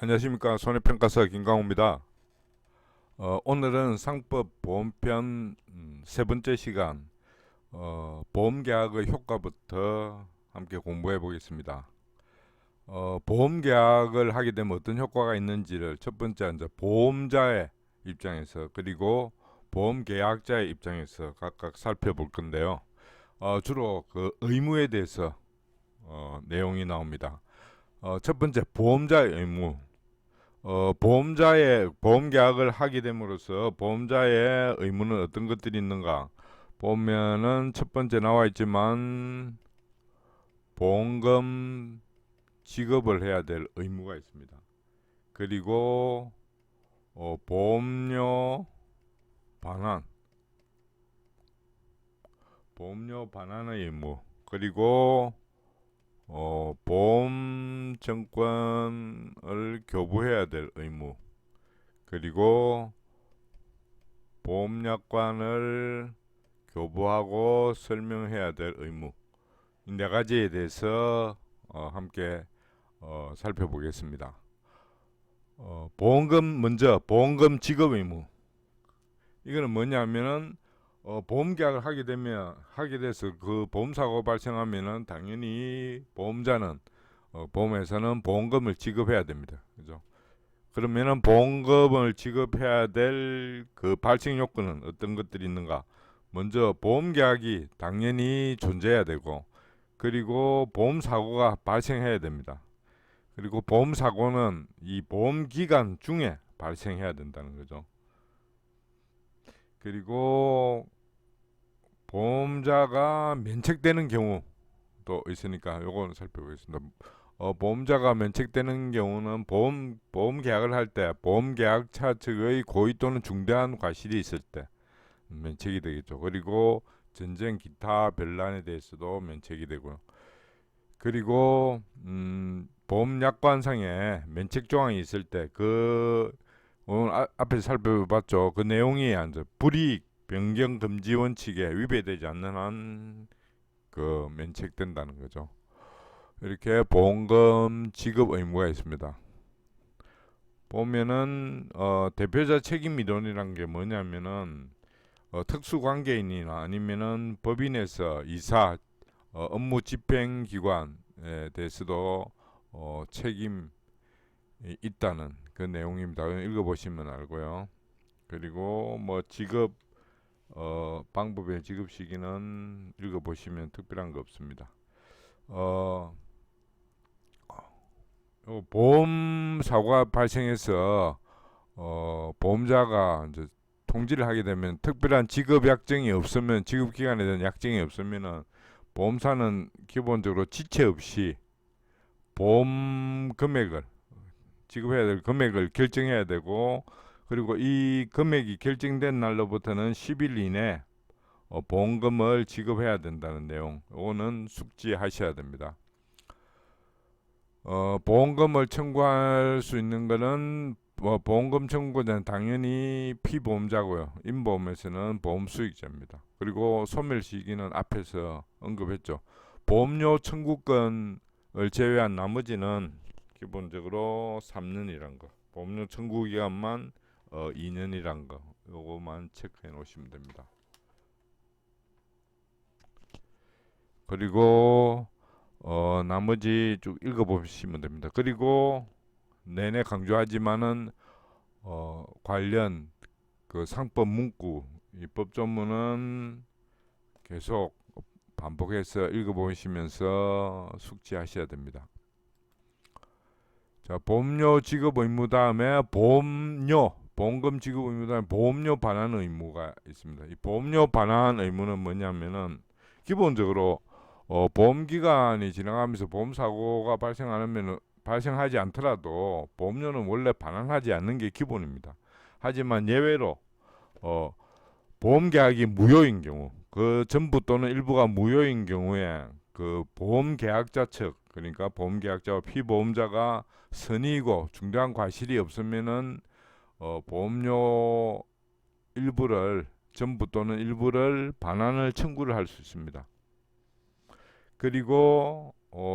안녕하십니까. 손해평가사 김강호입니다. 오늘은 상법 보험편 세 번째 시간 보험계약의 효과부터 함께 공부해 보겠습니다. 보험계약을 하게 되면 어떤 효과가 있는지를 첫 번째 이제 보험자의 입장에서 그리고 보험계약자의 입장에서 각각 살펴볼 건데요. 주로 그 의무에 대해서 내용이 나옵니다. 첫 번째 보험자의 의무. 보험자의 보험 계약을 하게 됨으로써 보험자의 의무는 어떤 것들이 있는가 보면은 첫 번째 나와 있지만 보험금 지급을 해야 될 의무가 있습니다. 그리고 보험료 반환, 보험료 반환의 의무, 그리고 보험 증권을 교부해야 될 의무, 그리고 보험약관을 교부하고 설명해야 될 의무, 이 네 가지에 대해서 함께 살펴보겠습니다. 보험금 먼저 보험금 지급 의무. 이거는 뭐냐면은 보험 계약을 하게 돼서 그 보험 사고 발생하면은 당연히 보험자는 보험회사는 보험금을 지급해야 됩니다. 그죠? 그러면은 보험금을 지급해야 될 그 발생 요건은 어떤 것들이 있는가? 먼저 보험 계약이 당연히 존재해야 되고, 그리고 보험 사고가 발생해야 됩니다. 그리고 보험 사고는 이 보험 기간 중에 발생해야 된다는 거죠. 그리고 보험자가 면책되는 경우도 있으니까 요거는 살펴보겠습니다. 보험자가 면책되는 경우는 보험 계약을 할 때 보험 계약차 측의 고의 또는 중대한 과실이 있을 때 면책이 되겠죠. 그리고 전쟁 기타 별난에 대해서도 면책이 되고요. 그리고 보험 약관상에 면책 조항이 있을 때 그 오늘 앞에서 살펴봤죠. 그 내용이 이제 불이익 변경 금지 원칙에 위배되지 않는 한 그 면책된다는 거죠. 이렇게 보험금 지급 의무가 있습니다. 보면은 대표자 책임 이론이란 게 뭐냐면은 특수관계인이나 아니면은 법인에서 이사 업무 집행 기관에 대해서도 책임이 있다는 그 내용입니다. 읽어보시면 알고요. 그리고 뭐 지급 방법의 지급 시기는 읽어보시면 특별한 거 없습니다. 어, 보험 사고가 발생해서 보험자가 이제 통지를 하게 되면 특별한 지급 약정이 없으면 지급 기간에 대한 약정이 없으면은 보험사는 기본적으로 지체 없이 보험 금액을 지급해야 될 금액을 결정해야 되고, 그리고 이 금액이 결정된 날로부터는 10일 이내 보험금을 지급해야 된다는 내용, 이거는 숙지하셔야 됩니다. 보험금을 청구할 수 있는 것은 보험금 청구자는 당연히 피보험자고요. 임보험에서는 보험 수익자입니다. 그리고 소멸 시기는 앞에서 언급했죠. 보험료 청구권을 제외한 나머지는 기본적으로 3년이란 거, 보험료 청구 기간만 2년이란 거, 요거만 체크해 놓으시면 됩니다. 그리고 나머지 쭉 읽어보시면 됩니다. 그리고 내내 강조하지만은 관련 그 상법 문구, 이 법조문은 계속 반복해서 읽어보시면서 숙지하셔야 됩니다. 자, 보험료 지급 의무 다음에 보험금 지급 의무 다음에 보험료 반환 의무가 있습니다. 이 보험료 반환 의무는 뭐냐면은 기본적으로 보험 기간이 지나가면서 보험 사고가 발생하지 않더라도 보험료는 원래 반환하지 않는 게 기본입니다. 하지만 예외로 어, 보험 계약이 무효인 경우, 그 전부 또는 일부가 무효인 경우에 그 보험 계약자 측, 그러니까 보험 계약자와 피보험자가 선의고 중대한 과실이 없으면은 보험료 일부를 전부 또는 일부를 반환을 청구를 할 수 있습니다. 그리고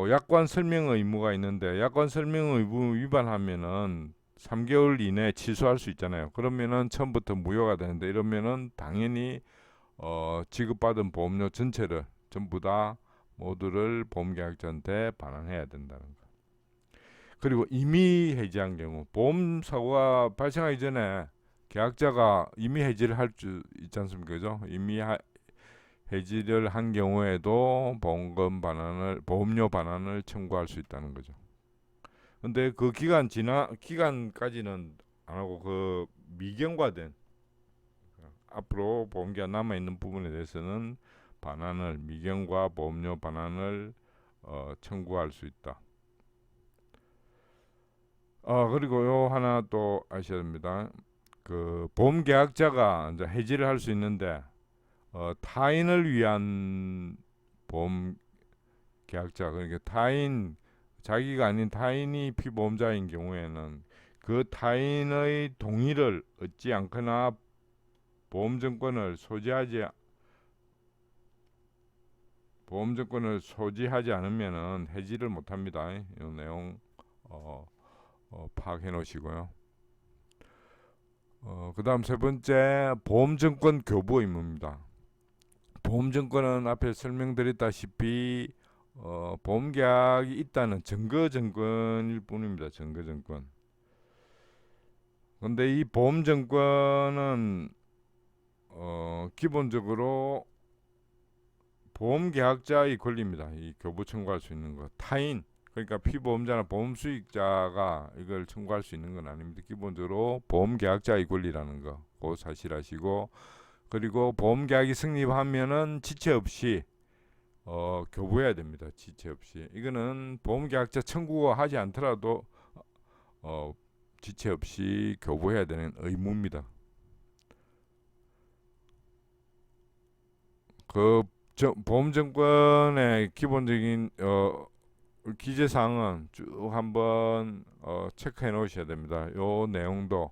약관 설명 의무가 있는데 약관 설명 의무 위반하면은 3개월 이내에 취소할 수 있잖아요. 그러면은 처음부터 무효가 되는데 이러면은 당연히 지급받은 보험료 전체를 전부 다 모두를 보험계약자한테 반환해야 된다는 거. 그리고 이미 해지한 경우 보험 사고가 발생하기 전에 계약자가 이미 해지를 할 수 있지 않습니까? 그죠? 이미 해지를 한 경우에도 보험료 반환을 청구할 수 있다는 거죠. 근데 그 기간까지는 안 하고 그 미경과된 앞으로 보험기간 남아 있는 부분에 대해서는 미경과 보험료 반환을 청구할 수 있다. 그리고 요 하나 또 아셔야 됩니다. 그 보험 계약자가 이제 해지를 할 수 있는데 타인을 위한 보험 계약자, 그러니까 자기가 아닌 타인이 피보험자인 경우에는 그 타인의 동의를 얻지 않거나 보험증권을 소지하지 않으면은 해지를 못합니다. 이 내용 어, 파악해 놓으시고요. 그다음 세 번째 보험증권 교부 의무입니다. 보험증권은 앞에 설명드렸다시피 보험계약이 있다는 증거증권일 뿐입니다. 증거증권. 근데 이 보험증권은 기본적으로 보험계약자의 권리입니다. 이 교부 청구할 수 있는 거. 타인, 그러니까 피보험자나 보험수익자가 이걸 청구할 수 있는 건 아닙니다. 기본적으로 보험계약자의 권리라는 거, 그 사실 아시고, 그리고 보험계약이 성립하면은 지체 없이 교부해야 됩니다. 지체 없이. 이거는 보험계약자 청구가 하지 않더라도 어, 지체 없이 교부해야 되는 의무입니다. 그 보험증권의 기본적인 기재사항은 쭉 한번 체크해 놓으셔야 됩니다. 요 내용도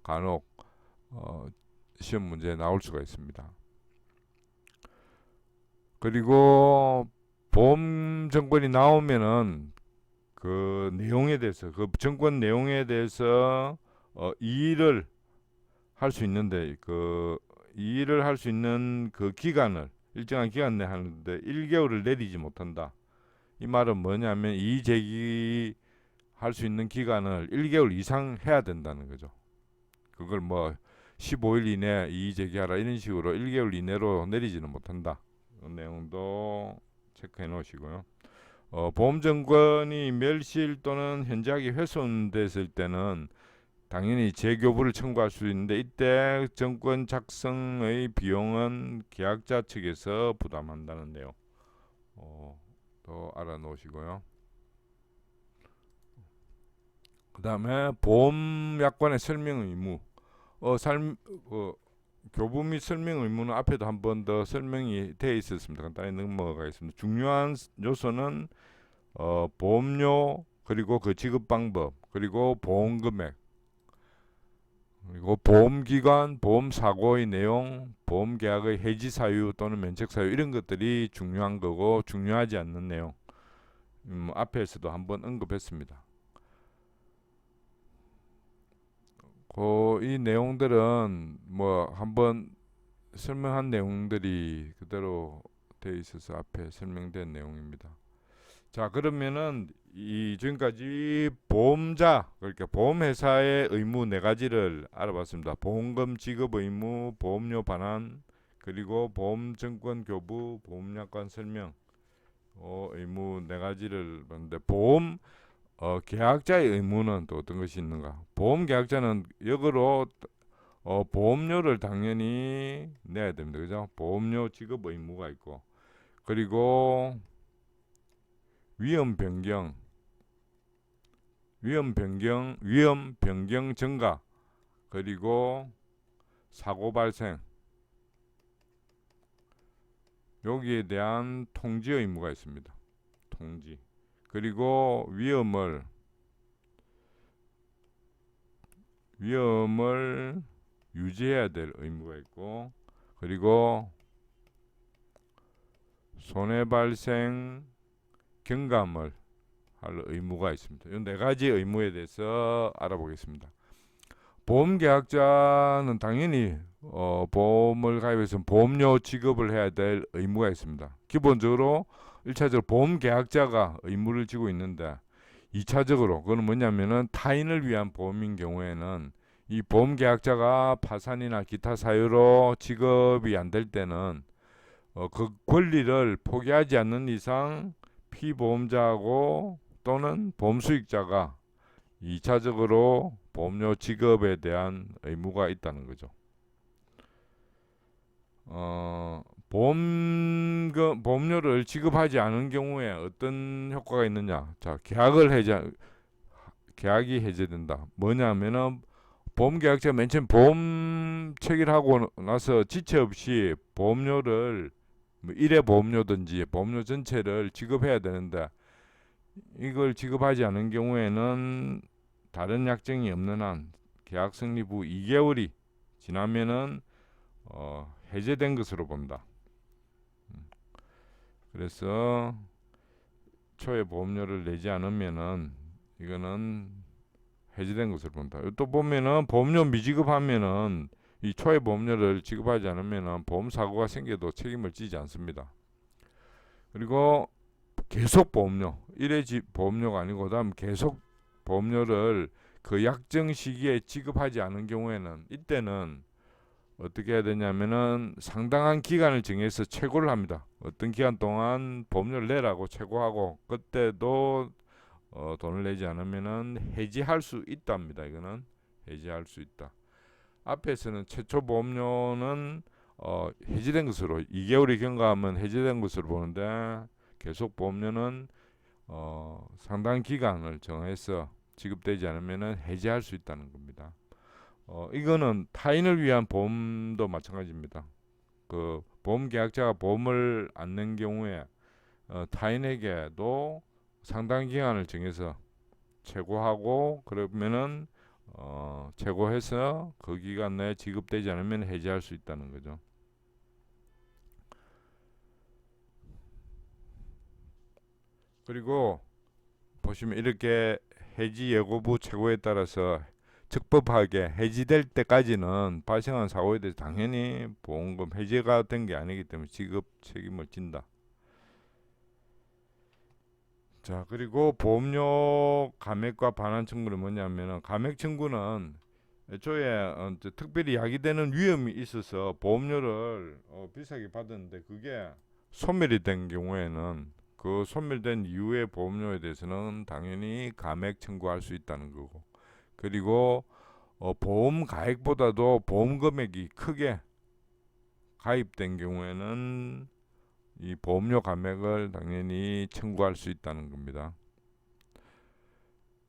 간혹 어, 시험 문제에 나올 수가 있습니다. 그리고 보험 정권이 나오면은 그 정권 내용에 대해서 이의를 할 수 있는데 이의를 할 수 있는 그 기간을 일정한 기간 내에 하는데 1개월을 내리지 못한다. 이 말은 뭐냐면 이의 제기할 수 있는 기간을 1개월 이상 해야 된다는 거죠. 그걸 뭐 15일 이내 이의 제기하라 이런 식으로 1개월 이내로 내리지는 못한다. 그 내용도 체크해 놓으시고요. 보험증권이 멸실 또는 현저하게 훼손됐을 때는 당연히 재교부를 청구할 수 있는데 이때 정권 작성의 비용은 계약자 측에서 부담한다는 내용 또 알아놓으시고요. 그 다음에 보험약관의 설명 의무 어, 살, 어, 교부 및 설명 의무는 앞에도 한 번 더 설명이 되어 있었습니다. 간단히 넘어가겠습니다. 중요한 요소는 보험료 그리고 그 지급 방법 그리고 보험 금액 그리고 보험기관, 보험사고의 내용, 보험계약의 해지 사유 또는 면책 사유 이런 것들이 중요한 거고 중요하지 않는 내용 앞에서도 한번 언급했습니다. 이 내용들은 뭐 한번 설명한 내용들이 그대로 돼 있어서 앞에 설명된 내용입니다. 자, 그러면은 이 지금까지 보험자 그러니까 보험회사의 의무 네 가지를 알아봤습니다. 보험금 지급 의무, 보험료 반환, 그리고 보험증권 교부, 보험약관 설명 의무 네 가지를 봤는데 계약자의 의무는 또 어떤 것이 있는가? 보험 계약자는 역으로 보험료를 당연히 내야 됩니다. 그죠? 보험료 지급 의무가 있고 그리고 위험 변경 증가 그리고 사고 발생 여기에 대한 통지 의무가 있습니다. 통지 그리고 위험을 유지해야 될 의무가 있고 그리고 손해 발생 경감을 할 의무가 있습니다. 이 네 가지 의무에 대해서 알아보겠습니다. 보험계약자는 당연히 보험을 가입해서 보험료 지급을 해야 될 의무가 있습니다. 기본적으로 1차적으로 보험계약자가 의무를 지고 있는데 2차적으로 그건 뭐냐면은 타인을 위한 보험인 경우에는 이 보험계약자가 파산이나 기타 사유로 지급이 안 될 때는 그 권리를 포기하지 않는 이상 피보험자하고 또는 보험수익자가 2차적으로 보험료 지급에 대한 의무가 있다는 거죠. 보험료를 지급하지 않은 경우에 어떤 효과가 있느냐? 자, 계약이 해제된다. 뭐냐면은 보험계약자가 맨 처음 보험 체결하고 나서 지체 없이 보험료를 뭐 1회 보험료든지 보험료 전체를 지급해야 되는데 이걸 지급하지 않은 경우에는 다른 약정이 없는 한 계약 성립 후 2개월이 지나면은 해제된 것으로 본다. 그래서 초에 보험료를 내지 않으면은 이거는 해제된 것으로 본다. 또 보면은 보험료 미지급하면은 이 초에 보험료를 지급하지 않으면은 보험 사고가 생겨도 책임을 지지 않습니다. 그리고 계속 보험료, 1회 보험료가 아니고 그다음 계속 보험료를 그 약정 시기에 지급하지 않은 경우에는 이때는 어떻게 해야 되냐면은 상당한 기간을 정해서 최고를 합니다. 어떤 기간 동안 보험료를 내라고 최고하고 그때도 돈을 내지 않으면은 해지할 수 있답니다. 이거는 해지할 수 있다. 앞에서는 최초 보험료는 해지된 것으로 2개월이 경과하면 해지된 것으로 보는데 계속 보험료는 상당한 기간을 정해서 지급되지 않으면은 해지할 수 있다는 겁니다. 이거는 타인을 위한 보험도 마찬가지입니다. 그 보험계약자가 보험을 안 낸 경우에 타인에게도 상당 기간을 정해서 최고하고 그러면은 최고해서 그 기간 내에 지급되지 않으면 해지할 수 있다는 거죠. 그리고 보시면 이렇게 해지 예고부 최고에 따라서 적법하게 해지될 때까지는 발생한 사고에 대해서 당연히 보험금 해제가 된 게 아니기 때문에 지급 책임을 진다. 자, 그리고 보험료 감액과 반환 청구는 뭐냐면은 감액 청구는 애초에 특별히 야기되는 위험이 있어서 보험료를 비싸게 받았는데 그게 소멸이 된 경우에는 그 소멸된 이후의 보험료에 대해서는 당연히 감액 청구할 수 있다는 거고 그리고 보험 가액보다도 보험 금액이 크게 가입된 경우에는 이 보험료 감액을 당연히 청구할 수 있다는 겁니다.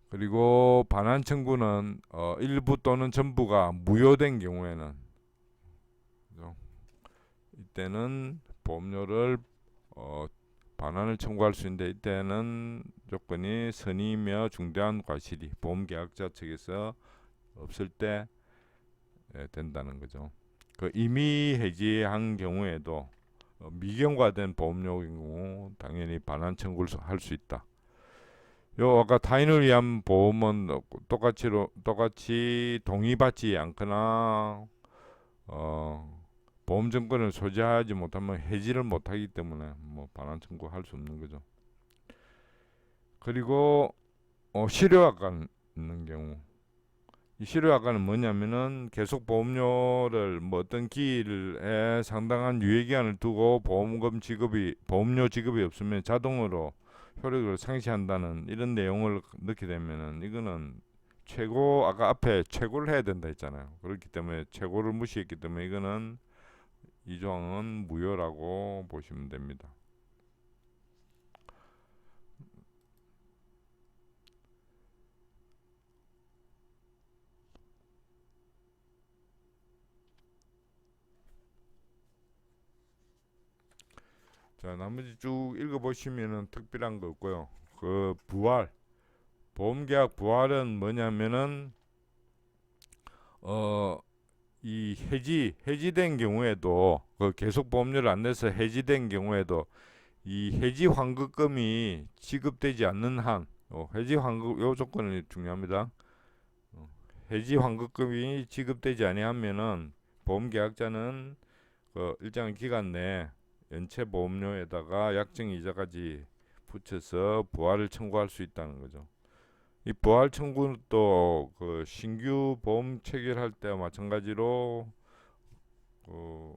그리고 반환 청구는 일부 또는 전부가 무효된 경우에는 그죠? 이때는 보험료를 반환을 청구할 수 있는데 이때는 조건이 선의며 중대한 과실이 보험계약자 측에서 없을 때 된다는 거죠. 그 이미 해지한 경우에도 미경과된 보험료인 경우 당연히 반환 청구를 할 수 있다. 요 아까 타인을 위한 보험은 똑같이 동의받지 않거나 보험 증권을 소지하지 못하면 해지를 못하기 때문에 뭐 반환 청구할 수 없는 거죠. 그리고 실효약관 있는 경우 이 실효약관은 뭐냐면은 계속 보험료를 뭐 어떤 기일에 상당한 유예기한을 두고 보험료 지급이 없으면 자동으로 효력을 상실한다는 이런 내용을 넣게 되면은 이거는 아까 앞에 최고를 해야 된다 했잖아요. 그렇기 때문에 최고를 무시했기 때문에 이거는 이 조항은 무효라고 보시면 됩니다. 자, 나머지 쭉 읽어보시면은 특별한 거 없고요. 그 보험계약 부활은 뭐냐면은 이 해지된 경우에도 그 계속 보험료를 안 내서 해지된 경우에도 이 해지 환급금이 지급되지 않는 한, 해지 환급 요 조건이 중요합니다. 해지 환급금이 지급되지 아니하면은 보험계약자는 그 일정한 기간 내 연체 보험료에다가 약정 이자까지 붙여서 부활을 청구할 수 있다는 거죠. 이 부활 청구는 또 그 신규 보험 체결할 때와 마찬가지로 그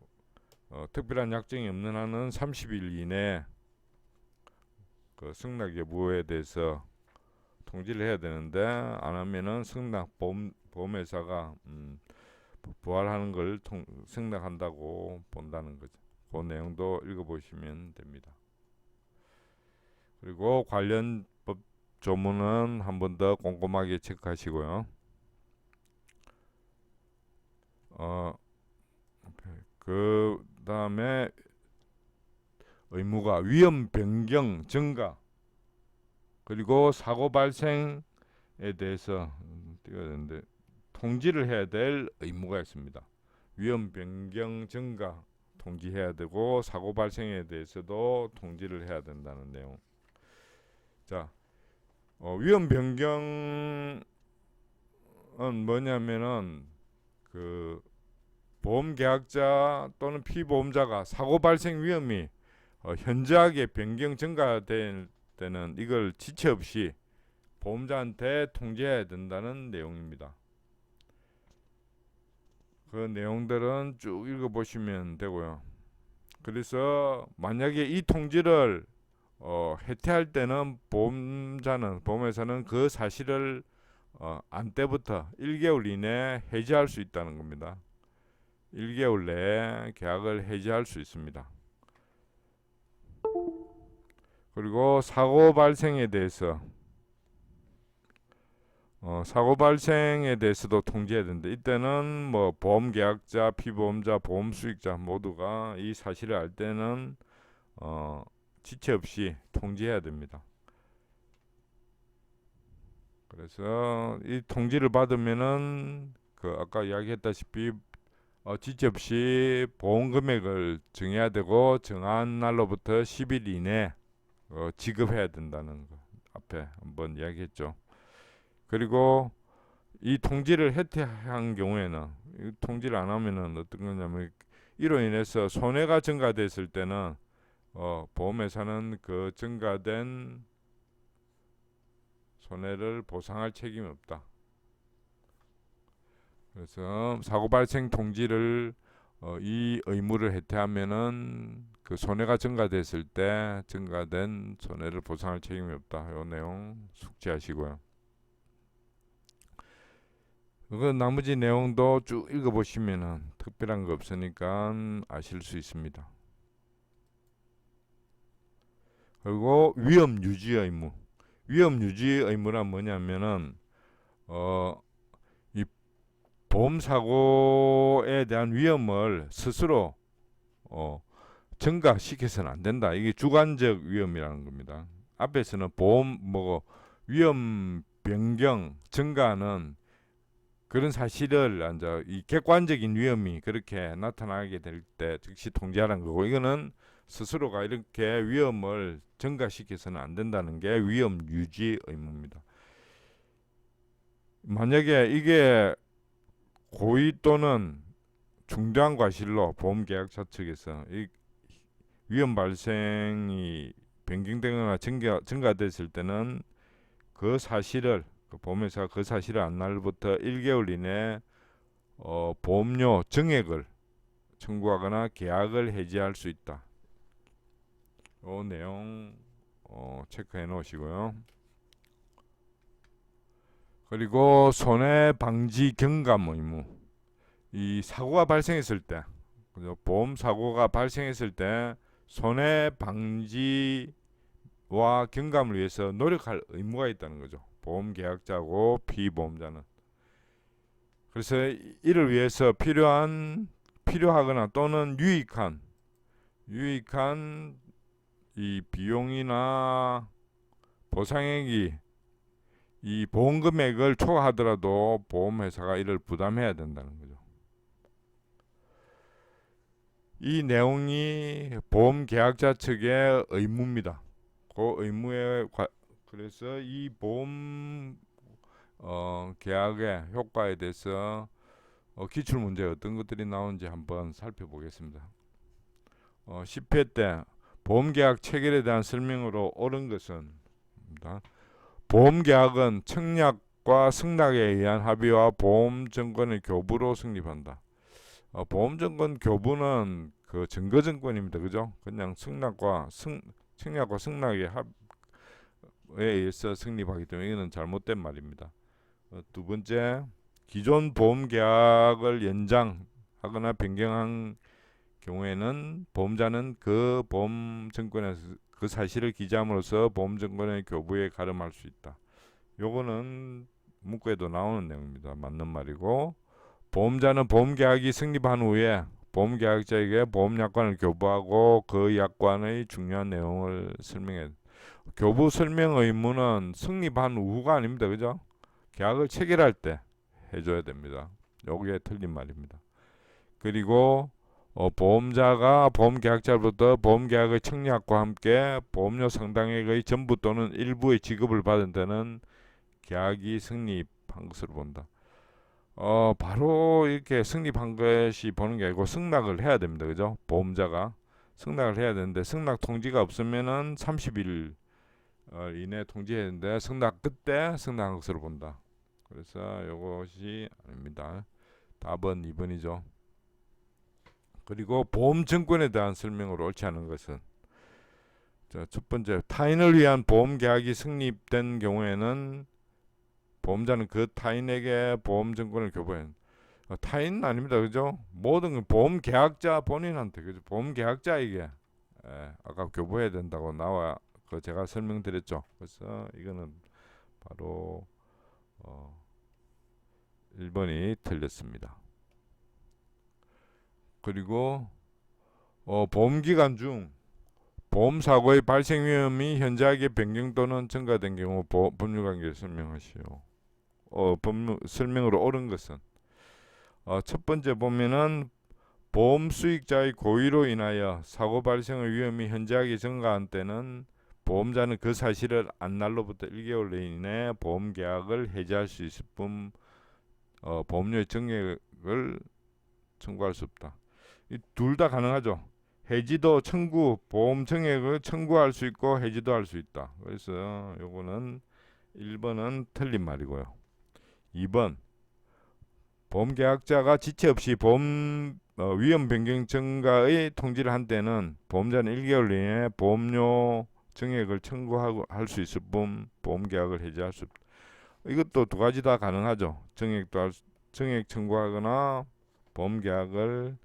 특별한 약정이 없는 한은 30일 이내 그 승낙 여부에 대해서 통지를 해야 되는데 안 하면은 승낙 보험회사가 부활하는 걸 승낙한다고 본다는 거죠. 그 내용도 읽어보시면 됩니다. 그리고 관련 법 조문은 한 번 더 꼼꼼하게 체크하시고요. 그 다음에 의무가 위험 변경 증가 그리고 사고 발생에 대해서 띄어야 되는데 통지를 해야 될 의무가 있습니다. 위험 변경 증가 통지해야 되고 사고 발생에 대해서도 통지를 해야 된다는 내용. 자, 위험 변경은 뭐냐면은 그 보험 계약자 또는 피보험자가 사고 발생 위험이 현저하게 변경 증가될 때는 이걸 지체 없이 보험자한테 통지해야 된다는 내용입니다. 그 내용들은 쭉 읽어보시면 되고요. 그래서 만약에 이 통지를 해태할 때는 보험회사는 그 사실을 안 때부터 1개월 이내에 해지할 수 있다는 겁니다. 1개월 내에 계약을 해지할 수 있습니다. 그리고 사고 발생에 대해서도 통지해야 되는데 이때는 뭐 보험 계약자, 피보험자, 보험 수익자 모두가 이 사실을 알 때는 지체 없이 통지해야 됩니다. 그래서 이 통지를 받으면은 그 아까 이야기했다시피 지체 없이 보험 금액을 정해야 되고 정한 날로부터 10일 이내 지급해야 된다는 거 앞에 한번 이야기했죠. 그리고 이 통지를 해태한 경우에는 이 통지를 안 하면은 어떤 거냐면 이로 인해서 손해가 증가됐을 때는 보험회사는 그 증가된 손해를 보상할 책임이 없다. 그래서 사고 발생 통지를 이 의무를 해태하면은 그 손해가 증가됐을 때 증가된 손해를 보상할 책임이 없다. 이 내용 숙지하시고요. 그 나머지 내용도 쭉 읽어보시면은 특별한 거 없으니까 아실 수 있습니다. 그리고 위험 유지 의무. 위험 유지 의무란 뭐냐면은 이 보험 사고에 대한 위험을 스스로 증가시켜서는 안 된다. 이게 주관적 위험이라는 겁니다. 앞에서는 위험 변경 증가는 그런 사실을 이제 이 객관적인 위험이 그렇게 나타나게 될 때 즉시 통제하라는 거고 이거는 스스로가 이렇게 위험을 증가시켜서는 안 된다는 게 위험 유지 의무입니다. 만약에 이게 고의 또는 중대한 과실로 보험계약자 측에서 이 위험 발생이 변경되거나 증가됐을 때는 그 사실을 보험회사가 그 사실을 안 날부터 1개월 이내에 보험료 증액을 청구하거나 계약을 해지할 수 있다. 이 내용 체크해 놓으시고요. 그리고 손해방지 경감 의무. 이 사고가 발생했을 때, 보험 사고가 발생했을 때 손해방지와 경감을 위해서 노력할 의무가 있다는 거죠. 보험 계약자고 피보험자는. 그래서 이를 위해서 필요하거나 또는 유익한 이 비용이나 보상액이 이 보험 금액을 초과하더라도 보험회사가 이를 부담해야 된다는 거죠. 이 내용이 보험계약자 측의 의무입니다. 그 의무에 그래서 이 보험 계약의 효과에 대해서 기출 문제 어떤 것들이 나오는지 한번 살펴보겠습니다. 10회 때 보험계약 체결에 대한 설명으로 옳은 것은 보험계약은 청약과 승낙에 의한 합의와 보험증권의 교부로 성립한다. 보험증권 교부는 그 증거증권입니다. 그죠? 그냥 청약과 승낙의 합의에 의해서 성립하기 때문에 이거는 잘못된 말입니다. 두 번째, 기존 보험계약을 연장하거나 변경한 경우에는 보험자는 그 보험증권에서 그 사실을 기재함으로써 보험증권의 교부에 가름할 수 있다. 요거는 문구에도 나오는 내용입니다. 맞는 말이고, 보험자는 보험계약이 성립한 후에 보험계약자에게 보험약관을 교부하고 그 약관의 중요한 내용을 설명해. 교부 설명 의무는 성립한 후가 아닙니다. 그죠? 계약을 체결할 때 해줘야 됩니다. 요게 틀린 말입니다. 그리고 보험자가 보험계약자로부터 보험계약의 청약과 함께 보험료 상당액의 전부 또는 일부의 지급을 받은 데는 계약이 성립한 것으로 본다. 바로 이렇게 성립한 것이 보는 게 아니고 승낙을 해야 됩니다. 그죠? 보험자가 승낙을 해야 되는데 승낙 통지가 없으면은 30일 이내 통지해야 되는데 승낙 그때 승낙한 것으로 본다. 그래서 이것이 아닙니다. 답은 2번이죠. 그리고 보험증권에 대한 설명으로 옳지 않은 것은 첫 번째, 타인을 위한 보험계약이 성립된 경우에는 보험자는 그 타인에게 보험증권을 교부해. 타인은 아닙니다. 그죠? 모든 보험계약자 본인한테, 그죠? 보험계약자에게 아까 교부해야 된다고 나와 그 제가 설명드렸죠. 그래서 이거는 바로 1번이 틀렸습니다. 그리고 보험기간 중 보험사고의 발생 위험이 현저하게 변경 또는 증가된 경우 법률관계를 설명하시오. 법률 설명으로 옳은 것은 첫 번째 보면은 보험 수익자의 고의로 인하여 사고 발생의 위험이 현저하게 증가한 때는 보험자는 그 사실을 안 날로부터 1개월 내에 보험 계약을 해지할 수 있을 뿐 보험료의 증액을 청구할 수 없다. 둘 다 가능하죠. 해지도 청구, 보험 증액을 청구할 수 있고 해지도 할 수 있다. 그래서 요거는 1번은 틀린 말이고요. 2번, 보험계약자가 지체 없이 보험 위험 변경 증가의 통지를 한 때는 보험자는 1개월 내에 보험료 증액을 청구할 수 있을 뿐 보험계약을 해지할 수 없다. 이것도 두 가지 다 가능하죠. 증액 청구하거나 보험계약을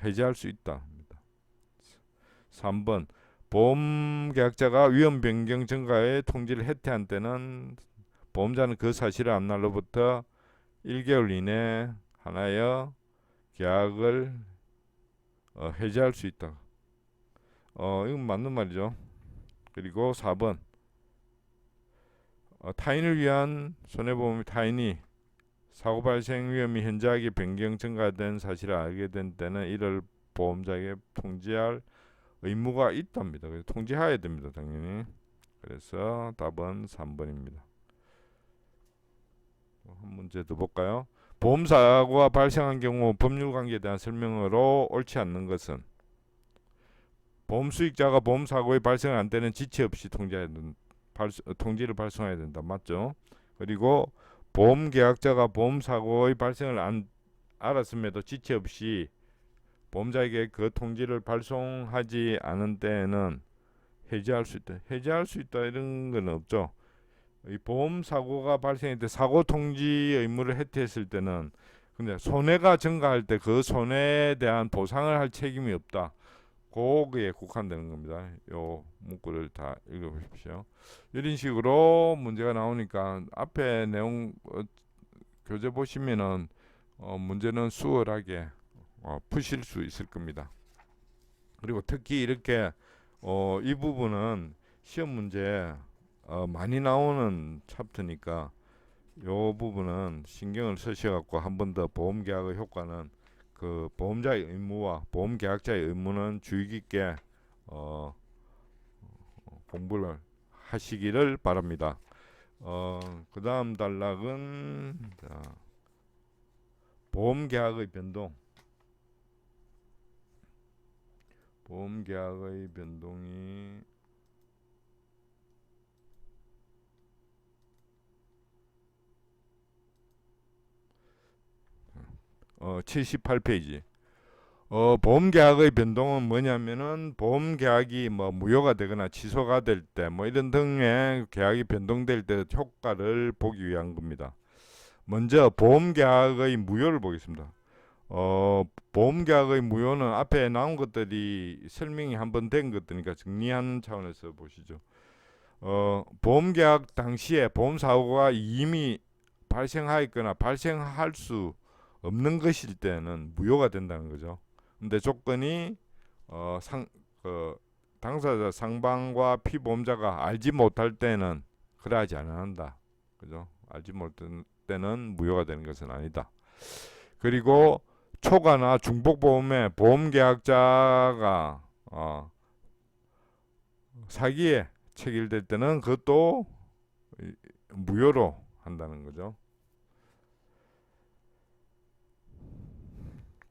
해지할 수 있다. 3번, 보험계약자가 위험 변경 증가의 통지를 해태한 때는 보험자는 그 사실을 안 날로부터 1개월 이내 하나여 계약을 해지할 수 있다. 이건 맞는 말이죠. 그리고 4번, 타인을 위한 손해보험이 타인이 사고 발생 위험이 현저하게 변경 증가된 사실을 알게 된 때는 이를 보험자에게 통지할 의무가 있답니다. 그래서 통지해야 됩니다. 당연히. 그래서 답은 3번입니다. 한 문제 더 볼까요? 보험사고가 발생한 경우 법률관계에 대한 설명으로 옳지 않는 것은 보험수익자가 보험사고의 발생을 안 되는 지체 없이 통지를 발송해야 된다. 맞죠? 그리고 보험계약자가 보험사고의 발생을 알았음에도 지체 없이 보험자에게 그 통지를 발송하지 않은 때에는 해지할 수 있다. 해지할 수 있다 이런 건 없죠. 이 보험 사고가 발생할 때 사고 통지 의무를 해태했을 때는 근데 손해가 증가할 때 그 손해에 대한 보상을 할 책임이 없다. 거기에 국한되는 겁니다. 요 문구를 다 읽어보십시오. 이런 식으로 문제가 나오니까 앞에 내용 교재 보시면은 문제는 수월하게 푸실 수 있을 겁니다. 그리고 특히 이렇게 이 부분은 시험 문제 많이 나오는 챕터니까 요 부분은 신경을 쓰셔갖고 한 번 더 보험계약의 효과는 그 보험자의 의무와 보험 계약자의 의무는 주의 깊게 공부를 하시기를 바랍니다. 그 다음 단락은 자, 보험 계약의 변동. 보험 계약의 변동이 78페이지. 보험 계약의 변동은 뭐냐면은 보험 계약이 뭐 무효가 되거나 취소가 될 때 뭐 이런 등의 계약이 변동될 때 효과를 보기 위한 겁니다. 먼저 보험 계약의 무효를 보겠습니다. 보험 계약의 무효는 앞에 나온 것들이 설명이 한번 된 것들이니까 정리하는 차원에서 보시죠. 보험 계약 당시에 보험 사고가 이미 발생하였거나 발생할 수 없는 것일 때는 무효가 된다는 거죠. 근데 조건이 당사자 상방과 피보험자가 알지 못할 때는 그러하지 않는다. 그죠? 알지 못할 때는 무효가 되는 것은 아니다. 그리고 초과나 중복 보험에 보험 계약자가 사기에 체결될 때는 그것도 무효로 한다는 거죠.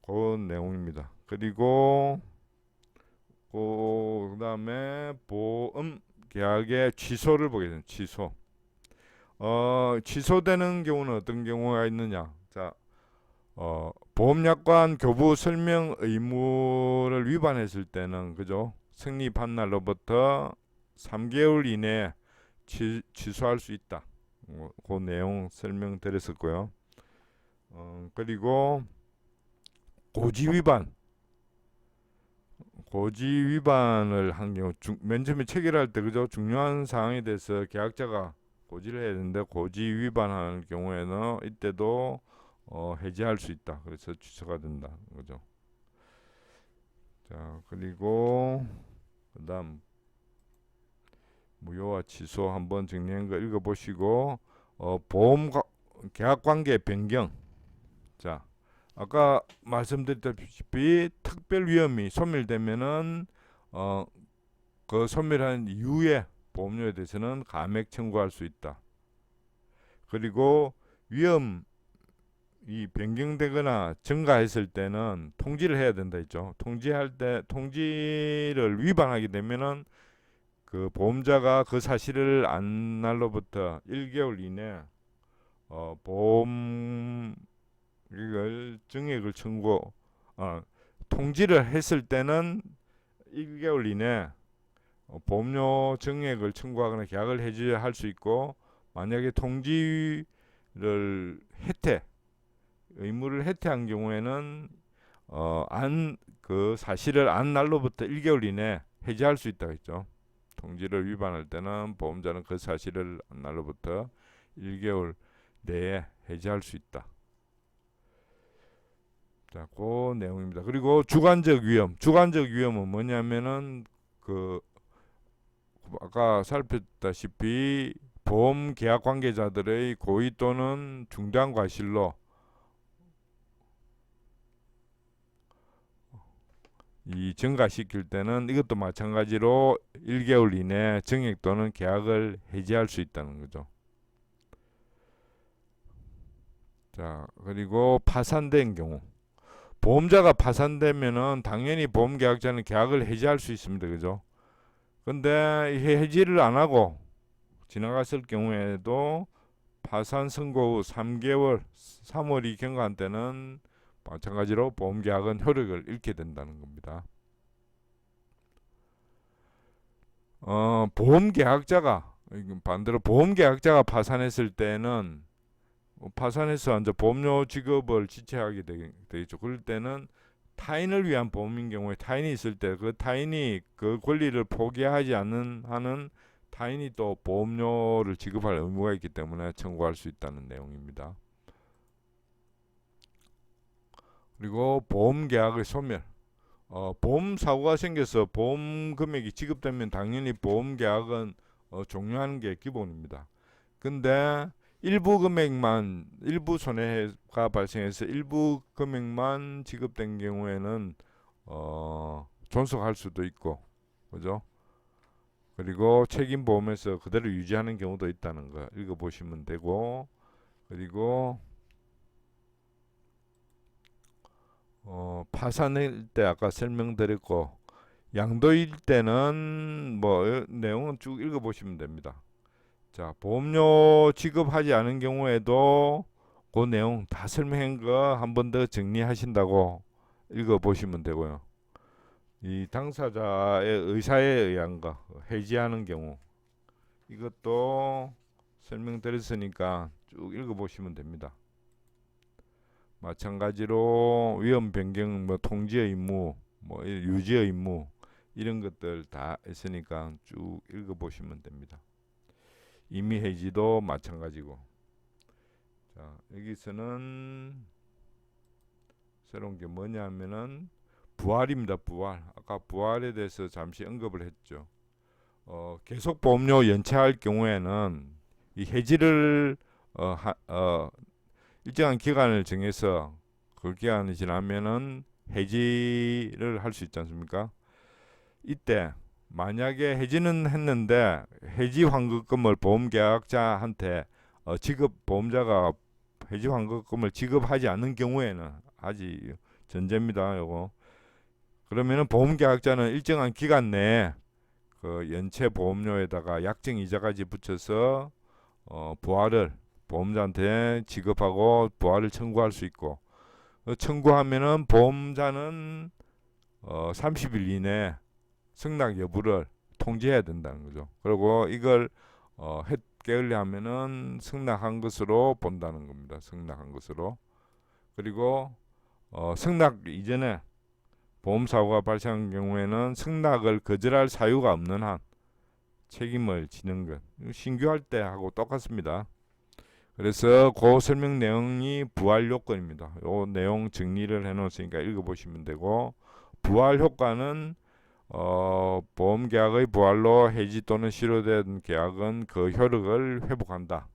그 내용입니다. 그리고 그 다음에 보험 계약의 취소를 보겠습니다. 취소. 취소되는 경우는 어떤 경우가 있느냐? 자, 보험약관 교부 설명 의무를 위반했을 때는 그죠? 성립한 날로부터 3개월 이내에 취소할 수 있다. 그 내용 설명드렸었고요. 그리고 고지 위반을 한 경우 맨 처음에 체결할 때 그죠? 중요한 사항에 대해서 계약자가 고지를 해야 되는데 고지 위반하는 경우에는 이때도 해지할 수 있다. 그래서 취소가 된다. 그죠? 자, 그리고 그다음 무효와 취소 한번 정리한 거 읽어보시고 보험 계약 관계 변경. 자, 아까 말씀드렸다시피 특별 위험이 소멸되면은 그 소멸한 이후에 보험료에 대해서는 감액 청구할 수 있다. 그리고 위험이 변경되거나 증가했을 때는 통지를 해야 된다 했죠. 통지할 때 통지를 위반하게 되면은 그 보험자가 그 사실을 안 날로부터 1개월 이내 보험 이걸 증액을 청구 통지를 했을 때는 1개월 이내 보험료 증액을 청구하거나 계약을 해지할 수 있고 만약에 통지를 의무를 해태한 경우에는 그 사실을 안 날로부터 1개월 이내 해지할 수 있다고 했죠. 통지를 위반할 때는 보험자는 그 사실을 안 날로부터 1개월 내에 해지할 수 있다. 자, 그 내용입니다. 그리고 주관적 위험은 뭐냐면은 그 아까 살폈다시피 보험 계약 관계자들의 고의 또는 중대한 과실로 이 증가시킬 때는 이것도 마찬가지로 1개월 이내 증액 또는 계약을 해지할 수 있다는 거죠. 자, 그리고 파산된 경우 보험자가 파산되면은 당연히 보험계약자는 계약을 해지할 수 있습니다. 그죠? 근데 해지를 안 하고 지나갔을 경우에도 파산 선고 후 3개월, 3월이 경과한 때는 마찬가지로 보험계약은 효력을 잃게 된다는 겁니다. 보험계약자가 반대로 보험계약자가 파산했을 때는 파산해서 이제 보험료 지급을 지체하게 되겠죠. 그럴 때는 타인을 위한 보험인 경우에 타인이 있을 때 그 타인이 그 권리를 포기하지 않는 한은 타인이 또 보험료를 지급할 의무가 있기 때문에 청구할 수 있다는 내용입니다. 그리고 보험 계약의 소멸. 보험 사고가 생겨서 보험 금액이 지급되면 당연히 보험 계약은 종료하는 게 기본입니다. 근데 일부 금액만 일부 손해가 발생해서 일부 금액만 지급된 경우에는 존속할 수도 있고, 그죠? 그리고 책임보험에서 그대로 유지하는 경우도 있다는 거 읽어보시면 되고, 그리고 파산일 때 아까 설명드렸고, 양도일 때는 뭐 내용은 쭉 읽어보시면 됩니다. 자, 보험료 지급하지 않은 경우에도 그 내용 다 설명한 거 한 번 더 정리하신다고 읽어보시면 되고요. 이 당사자의 의사에 의한 거 해지하는 경우 이것도 설명드렸으니까 쭉 읽어보시면 됩니다. 마찬가지로 위험 변경, 뭐 통지 의무, 뭐 유지 의무 이런 것들 다 있으니까 쭉 읽어보시면 됩니다. 임의 해지도 마찬가지고. 자, 여기서는 새로운 게 뭐냐면은 부활입니다. 부활. 아까 부활에 대해서 잠시 언급을 했죠. 계속 보험료 연체할 경우에는 이 해지를 일정한 기간을 정해서 그 기간이 지나면은 해지를 할 수 있지 않습니까? 이때 만약에 해지는 했는데 해지 환급금을 보험계약자한테 보험자가 해지 환급금을 지급하지 않는 경우에는 아직 전제입니다. 요거. 그러면은 보험계약자는 일정한 기간 내에 그 연체 보험료에다가 약정 이자까지 붙여서 부활을 보험자한테 지급하고 부활을 청구할 수 있고, 청구하면은 보험자는 30일 이내 승낙 여부를 통지해야 된다는 거죠. 그리고 이걸 게을리 하면은 승낙한 것으로 본다는 겁니다. 승낙한 것으로. 그리고 승낙 이전에 보험사고가 발생한 경우에는 승낙을 거절할 사유가 없는 한 책임을 지는 것. 신규할 때 하고 똑같습니다. 그래서 그 설명 내용이 부활 요건입니다. 요 내용 정리를 해놓으니까 읽어보시면 되고, 부활 효과는 보험계약의 부활로 해지 또는 실효된 계약은 그 효력을 회복한다.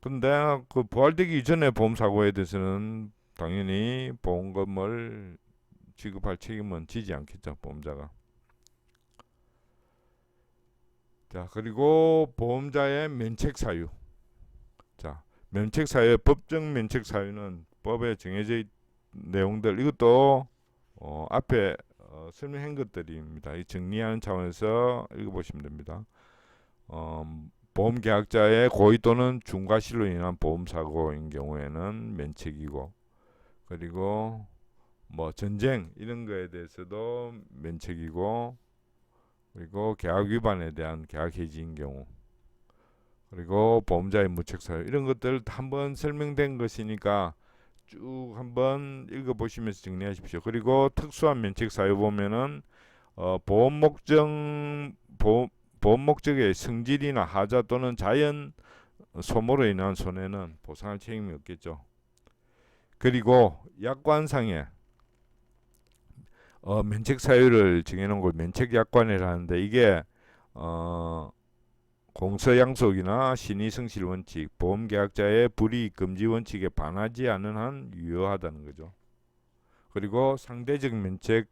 근데 그 부활되기 이전에 보험사고에 대해서는 당연히 보험금을 지급할 책임은 지지 않겠죠, 보험자가. 자, 그리고 보험자의 면책 사유. 자, 면책 사유의 법적 면책 사유는 법에 정해져 있는 내용들, 이것도 앞에 설명한 것들입니다. 이 정리하는 차원에서 읽어보시면 됩니다. 보험계약자의 고의 또는 중과실로 인한 보험사고인 경우에는 면책이고, 그리고 뭐 전쟁 이런 거에 대해서도 면책이고, 그리고 계약 위반에 대한 계약 해지인 경우, 그리고 보험자의 무책 사유 이런 것들 한번 설명된 것이니까 쭉 한번 읽어보시면서 정리하십시오. 그리고 특수한 면책 사유 보면은 보험 목적의 성질이나 하자 또는 자연 소모로 인한 손해는 보상할 책임이 없겠죠. 그리고 약관상에 면책 사유를 정해놓은 걸 면책약관이라는데, 이게 공서양속이나 신의성실 원칙, 보험계약자의 불이익 금지 원칙에 반하지 않은 한 유효하다는 거죠. 그리고 상대적 면책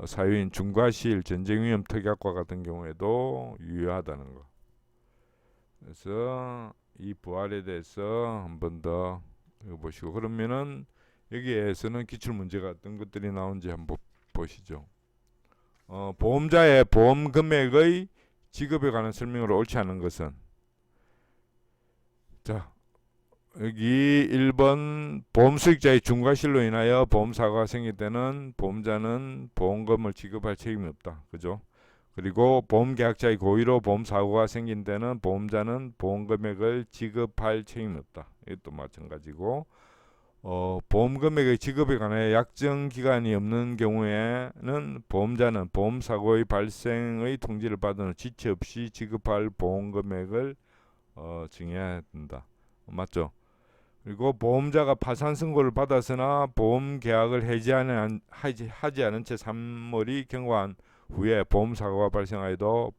사유인 중과실, 전쟁위험 특약과 같은 경우에도 유효하다는 거. 그래서 이 부활에 대해서 한 번 더 읽어보시고, 그러면은 여기에서는 기출문제가 어떤 것들이 나온지 한번 보시죠. 보험자의 보험 금액의 지급에 관한 설명으로 옳지 않은 것은, 자, 여기 1번 보험 수익자의 중과실로 인하여 보험사고가 생길 때는 보험자는 보험금을 지급할 책임이 없다. 그죠? 그리고 보험계약자의 고의로 보험사고가 생긴 때는 보험자는 보험금액을 지급할 책임이 없다. 이것도 마찬가지고, 보험금액의 지급에 관해 약정 기간이 없는 경우에는 보험자는 보험사고의 발생의 통지를 받은 후 지체 없이 지급할 보험금액을 정해야 된다. 맞죠? 그리고 보험자가 파산 선고를 받았으나 보험계약을 하지 않은 채 3월이 경과한 후에 보험사고가 발생하여도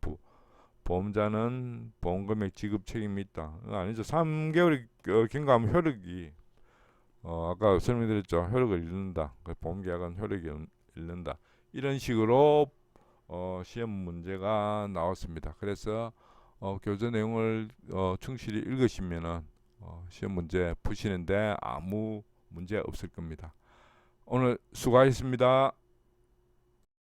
보험자는 보험금액 지급 책임이 있다. 아니죠. 3개월이 경과하면 효력이 아까 설명드렸죠. 효력을 잃는다. 보험계약은 효력이 잃는다. 이런 식으로 시험 문제가 나왔습니다. 그래서 교재 내용을 충실히 읽으시면은 시험 문제 푸시는데 아무 문제 없을 겁니다. 오늘 수고하셨습니다.